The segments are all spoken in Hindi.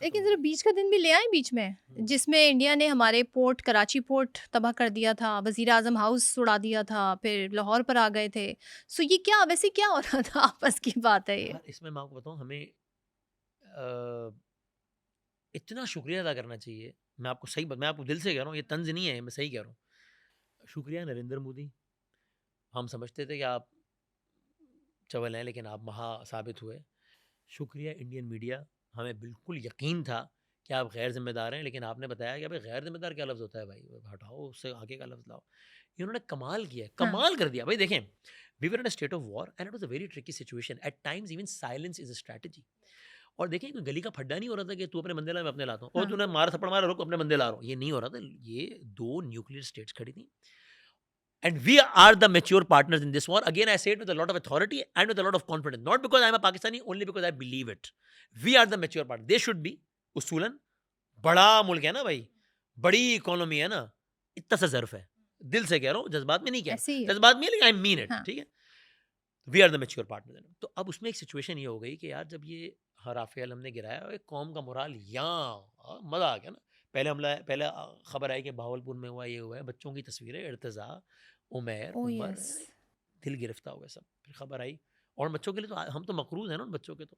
लेकिन तो सिर्फ बीच का दिन भी ले आए बीच में, हुँ। जिसमें इंडिया ने हमारे पोर्ट कराची पोर्ट तबाह कर दिया था, वज़ीर आज़म हाउस उड़ा दिया था, फिर लाहौर पर आ गए थे। सो ये क्या वैसे क्या हो रहा था? आपस की बात है ये? यार इसमें मैं आपको बताऊँ हमें अ, इतना शुक्रिया अदा करना चाहिए। मैं आपको दिल से कह रहा हूँ, ये तंज़ नहीं है, मैं सही कह रहा हूँ। शुक्रिया नरेंद्र मोदी, हम समझते थे कि आप चवल हैं लेकिन आप महा साबित हुए। शुक्रिया इंडियन मीडिया, हमें बिल्कुल यकीन था कि आप गैर ज़िम्मेदार हैं, लेकिन आपने बताया कि भाई गैर ज़िम्मेदार क्या लफ़्ज़ होता है भाई? हटाओ, उससे आगे का लफ़्ज़ लाओ। इन्होंने कमाल किया है, हाँ। कमाल कर दिया। भाई देखें, we were in a state of war and it was a very tricky situation. At times even silence is a strategy. और देखिए कोई गली का फड्डा नहीं हो रहा था कि तू अपने बंदे ला, मैं अपने लाता हूँ। और हाँ। तूने मारा थप्पड़ मारा, रुक अपने बंदे ला रहा हूँ। ये नहीं हो रहा था। ये 2 न्यूक्लियर स्टेट्स खड़ी थी। And we are the mature partners in this war. Again, I say it with a lot of authority and with a lot of confidence. Not because I'm a Pakistani, only because I believe it. We are the mature partner. They should be. उसूलन बड़ा मुल्क है ना भाई, बड़ी इकोनॉमी है ना, इतना सा ज़र्फ है। दिल से कह रहा हूँ, जज्बात में नहीं कह ऐसे ही रहा। है। जज्बात में है, लेकिन आई मीन इट, हाँ। ठीक है? We are the mature partner. तो अब उसमें एक सिचुएशन ये हो गई कि यार जब ये राफेल हमने गिराया और एक कौम का मोराल यहाँ मज़ा आ गया ना। पहले खबर आई कि भावलपुर में हुआ, ये हुआ है, बच्चों की तस्वीरें, इर्तज़ा, उमैर, ओह उमर, यस! दिल गिरफ्तार हो गया सब। फिर खबर आई और बच्चों के लिए तो हम तो मकरूज़ हैं ना उन बच्चों के तो।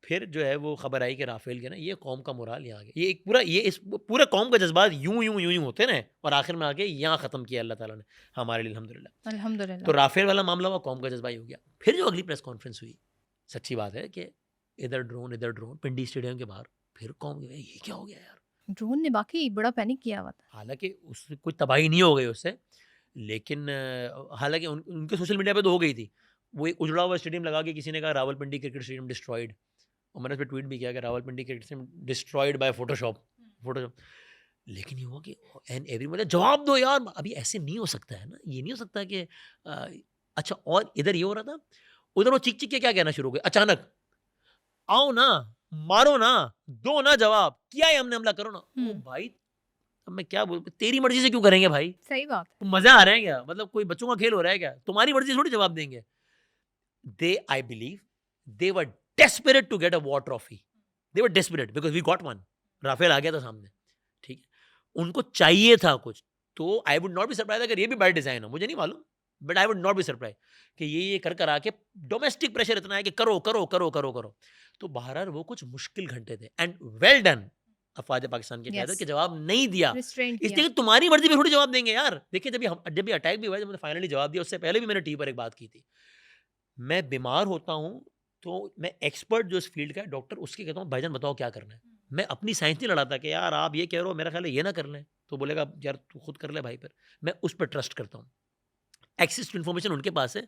फिर जो है वो खबर आई कि राफेल के ना ये कौम का मोराल यहाँ आ गया। ये एक पूरा ये इस पूरे कौम का जज़्बात यूँ होते रहे और आखिर में आके यहाँ ख़त्म किया अल्लाह ताला ने हमारे लिए अल्हम्दुलिल्लाह। तो अल्हम्दुलिल्लाह। राफेल वाला मामला हुआ, कौम का जज़्बा ही हो गया। फिर जो अगली प्रेस कॉन्फ्रेंस हुई, सच्ची बात है कि इधर ड्रोन, पिंडी स्टेडियम के बाहर। फिर कौम ये क्या हो गया यार? ड्रोन ने वाक़ई बड़ा पैनिक किया हुआ था। हालाँकि उससे कोई तबाही नहीं हो गई उससे, लेकिन हालाँकि उनके सोशल मीडिया पे तो हो गई थी। वो एक उजड़ा हुआ स्टेडियम लगा के किसी ने कहा रावलपिंडी क्रिकेट स्टेडियम डिस्ट्रॉयड। और मैंने उस पे ट्वीट भी किया कि Rawalpindi cricket stadium destroyed by Photoshop. लेकिन ये हुआ कि एंड एवरीवन जवाब दो यार, अभी ऐसे नहीं हो सकता है ना, ये नहीं हो सकता कि अ, अच्छा। और इधर ये हो रहा था, उधर वो चीख-चीख के क्या कहना शुरू हो गए अचानक, आओ ना, मारो ना, दो ना जवाब, किया है हमने हमला, करो ना। ओ हुँ। भाई, अब मैं क्या बोलूँ, तेरी मर्ज़ी से क्यों करेंगे भाई? सही बात है। मज़ा आ रहा है क्या? मतलब कोई बच्चों का खेल हो रहा है क्या? तुम्हारी मर्ज़ी से थोड़ी जवाब देंगे। They, I believe, they were desperate to get a war trophy. They were desperate because we got one. Rafale आ गया था सामने, ठीक है। उनको चाहिए था कुछ। तो I would not be surprise अगर ये भी बाय डिजाइन हो, मुझे नहीं मालूम, but I would not be surprise कि ये कर आके डोमेस्टिक प्रेशर इतना है कि करो करो करो करो करो। तो बहरहाल वो कुछ मुश्किल घंटे थे एंड वेल डन अफवाज पाकिस्तान की क्यादत यस। के जवाब नहीं दिया। रिस्ट्रेन किया। इसलिए कि तुम्हारी मर्जी पे थोड़ी जवाब देंगे यार। देखिए जब भी अटैक भी हुआ, जब मैंने फाइनली जवाब दिया, उससे पहले भी मैंने टीवी पर एक बात की थी। मैं बीमार होता हूँ, तो मैं एक्सपर्ट जो इस फ़ील्ड का है डॉक्टर, उसके कहता हूँ भाईजान बताओ क्या करना है? मैं अपनी साइंस नहीं लड़ाता कि यार आप ये कह रहे हो, मेरा ख़्याल है ये ना कर लें। तो बोलेगा यार तू खुद कर ले भाई फिर। मैं उस पे ट्रस्ट करता हूँ। एक्सेस टू इन्फॉर्मेशन उनके पास है।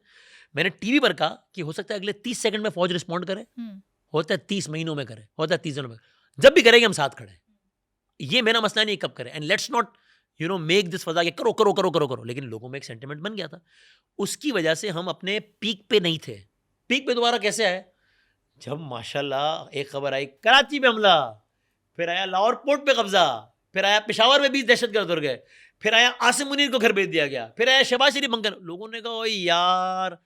मैंने टीवी पर कहा कि हो सकता है अगले 30 सेकंड में फ़ौज रिस्पॉन्ड करे, हुँ। होता है 30 महीनों में करे, होता है 30 दिनों में। जब भी करेंगे हम साथ खड़े हैं। ये मेरा मसला नहीं कब करें and let's not make this फज़ा कि करो, करो, करो, करो, करो। लेकिन लोगों में एक सेंटिमेंट बन गया था। उसकी वजह से हम अपने पीक पे नहीं थे। पीक पे दोबारा कैसे आए? जब माशाल्लाह एक खबर आई कराची में हमला, फिर आया लाहौर पोर्ट पे कब्जा, फिर आया पेशावर में 20 दहशतगर्द उड़ गए, फिर आया आसिम मुनीर को घर भेज दिया गया, फिर आया शहबाज शरीफ बंकर। लोगों ने कहा ओए यार,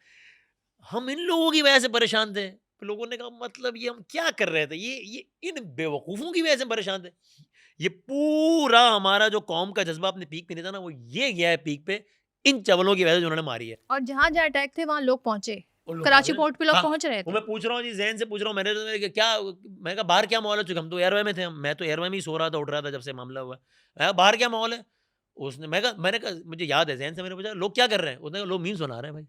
हम इन लोगों की वजह से परेशान थे। फिर लोगों ने कहा मतलब ये हम क्या कर रहे थे, ये इन बेवकूफ़ों की वजह से परेशान थे। ये पूरा हमारा जो कौम का जज्बा अपने पीक पे नहीं था ना, वो ये गया है पीक पे इन चवलों की वजह से जो उन्होंने मारी है। और जहाँ-जहाँ अटैक थे वहाँ लोग पहुँचे। उन लोग कराची पहुँचे। पोर्ट पे लोग हाँ, पहुँच रहे वो थे। मैं पूछ रहा हूँ जी, ज़हन से पूछ रहा हूँ, मैंने तो कि क्या, मैंने कहा बाहर क्या माहौल है? चूँकि हम तो एयरवे में थे, मैं तो एयरवे में ही सो रहा था, उठ रहा था जब से मामला हुआ। मैं कहा बाहर क्या माहौल है? उसने मैंने कहा मुझे याद है, ज़हन से मैंने पूछा लोग क्या कर रहे हैं? उसने कहा लोग मीम्स बना रहे हैं भाई।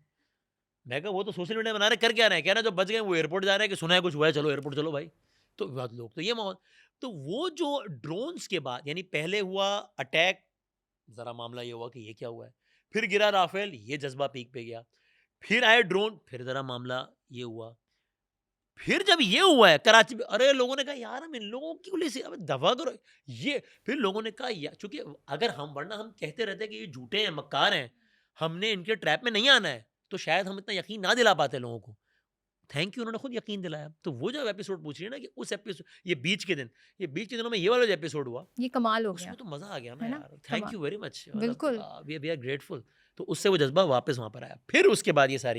मैं कहा वो तो सोशल मीडिया बना रहे हैं, कर क्या रहे हैं? कह रहे हैं जो बच गए वो एयरपोर्ट जा रहे हैं कि सुना है कुछ हुआ है, चलो एयरपोर्ट चलो भाई। तो बहुत लोग तो ये माहौल। तो वो जो ड्रोन्स के बाद यानी पहले हुआ अटैक, ज़रा मामला ये हुआ कि ये क्या हुआ है? फिर गिरा राफेल, ये जज़्बा पीक पे गया। फिर आए ड्रोन, फिर ज़रा मामला ये हुआ। फिर जब ये हुआ है कराची में, अरे लोगों ने कहा यार हम इन लोगों की वजह से अब दफा करो ये। फिर लोगों ने कहा यार, चूंकि अगर हम, वरना हम कहते रहते कि ये झूठे हैं, मक्कार हैं, हमने इनके ट्रैप में नहीं आना है, तो शायद हम इतना यकीन ना दिला पाते लोगों को। थैंक यू, उन्होंने खुद यकीन दिलाया। तो वो जो एपिसोड पूछ रही है ना कि उस एपिसोड, ये बीच के दिनों में ये वाला जो एपिसोड हुआ, ये कमाल हो गया, उसमें तो मजा आ गया ना है ना? यार। थैंक कमाल। यू वेरी मच, मतलब बिल्कुल। We are grateful. तो उससे वो जज्बा वापस वहां पर आया। फिर उसके बाद ये सारी